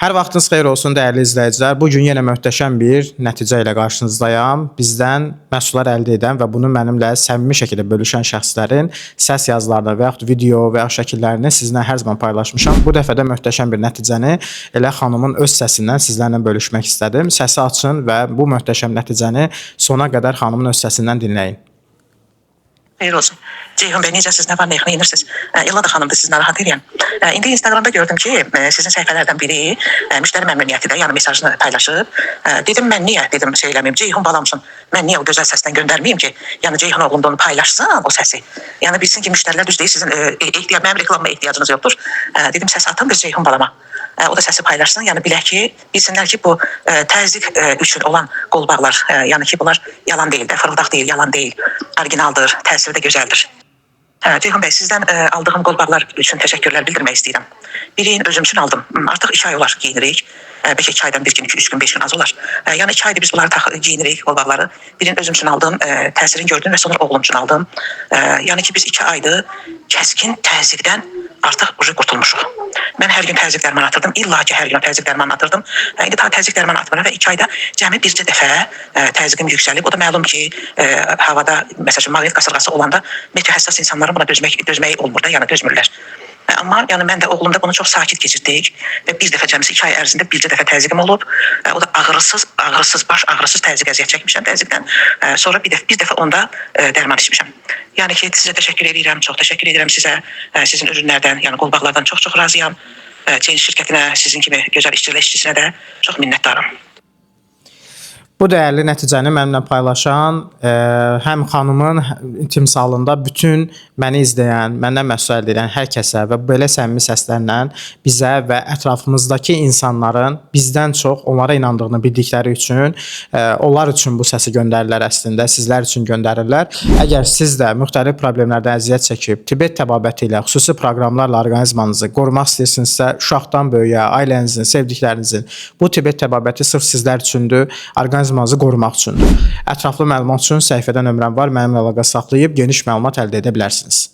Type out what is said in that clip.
Hər vaxtınız xeyir olsun dəyərli izləyicilər. Bu gün yenə möhtəşəm bir nəticə ilə qarşınızdayam. Bizdən məhsullar əldə edən və bunu mənimlə səmimi şəkildə bölüşən şəxslərin səs yazılarını və yaxud video və yaxud şəkillərini sizinlə hər zaman paylaşmışam. Bu dəfə də möhtəşəm bir nəticəni elə xanımın öz səsindən sizlərlə bölüşmək istədim. Səsi açın və bu möhtəşəm nəticəni sona qədər xanımın öz səsindən dinləyin. Xeyir olsun. Ceyhun bəy, necəsiz, nə var, nə yaxın yenirsiniz? Elada xanımdır, siz narahat edirəm. İndi Instagramda gördüm ki, sizin səhifələrdən biri müştəri məmnuniyyətidir, yəni mesajını paylaşıb. Dedim, mən niyə, dedim, şey eləməyim, Ceyhun balamsın, mən niyə o gözəl səsdən göndərməyim ki, yəni Ceyhun oğlumda onu paylaşsın, o səsi. Yəni bilsin ki, müştərilər düz deyil, sizin mənim reklamıma ehtiyacınız yoxdur. Dedim, səs atın bir Ceyhun balama. O da səsi paylaşsın, yəni bilək ki, bilsinlər ki, bu təzyiq üçün olan qolbağlar, yəni ki, bunlar yalan deyil də, fırıldaq deyil, yalan deyil, orijinaldır, təsiri də gözəldir. Ceyhun bəy, sizdən aldığım qolbağlar üçün təşəkkürlər bildirmək istəyirəm. Birini özüm üçün aldım. Artıq 2 ay olar giyinirik. Bəlkə 2 aydan 1 gün, 2-3 gün, 5 gün az olar. Yəni 2 aydır biz bunları giyinirik, qolbağları. Birini özüm üçün aldım, təsirini gördüm və sonra oğlum üçün aldım. Yəni ki, biz 2 aydır kəskin təzyiqdən artıq qurtulmuşuq. Mən hər gün təzyiq dərmanı atırdım. İlla ki, hər gün təzyiq dərmanı atırdım. İndi daha təzyiq dərmanı atmıram və 2 ayda cəmi bircə dəfə təzyiqim yüksəlib. O da məlum ki, havada, məsələn, maqnit qasırğası olanda meteo həssas insanların buna dözməyi olmur da, yəni dözmürlər. Amma yəni mən də oğlumda bunu çox sakit keçirdik və bir dəfə cəmisi 2 ay ərzində bircə dəfə təzyiqim olub. O da ağrısız, baş ağrısız təzyiq əziyyət çəkmişəm təzyiqdən. Sonra bir dəfə onda dərman içmişəm. Yəni ki, sizə təşəkkür edirəm, çox təşəkkür edirəm sizə, sizin ürünlərdən, yəni qolbağlardan çox razıyam. Change şirkətinə, sizin kimi gözəl işçisinə də çox minnətdaram. Bu dəyərli nəticəni mənimlə paylaşan həm xanımın timsalında bütün məni izləyən, məndən məhsul əldə edən hər kəsə və belə səmimi səslərlə bizə və ətrafımızdakı insanların bizdən çox onlara inandığını bildikləri üçün onlar üçün bu səsi göndərirlər əslində, sizlər üçün göndərirlər. Əgər siz də müxtəlif problemlərdən əziyyət çəkib, Tibet təbabəti ilə, xüsusi proqramlarla orqanizmanızı qorumaq istəyirsinizsə, uşaqdan böyüyə, ailənizin, sevdiklərinizin bu Tibet təbabəti sırf sizlər üçündür, orqanizmanızı qorumaq üçündür. Ətraflı məlumat üçün səhifədə nömrəm var, mənimlə əlaqə saxlayıb geniş məlumat əldə edə bilərsiniz.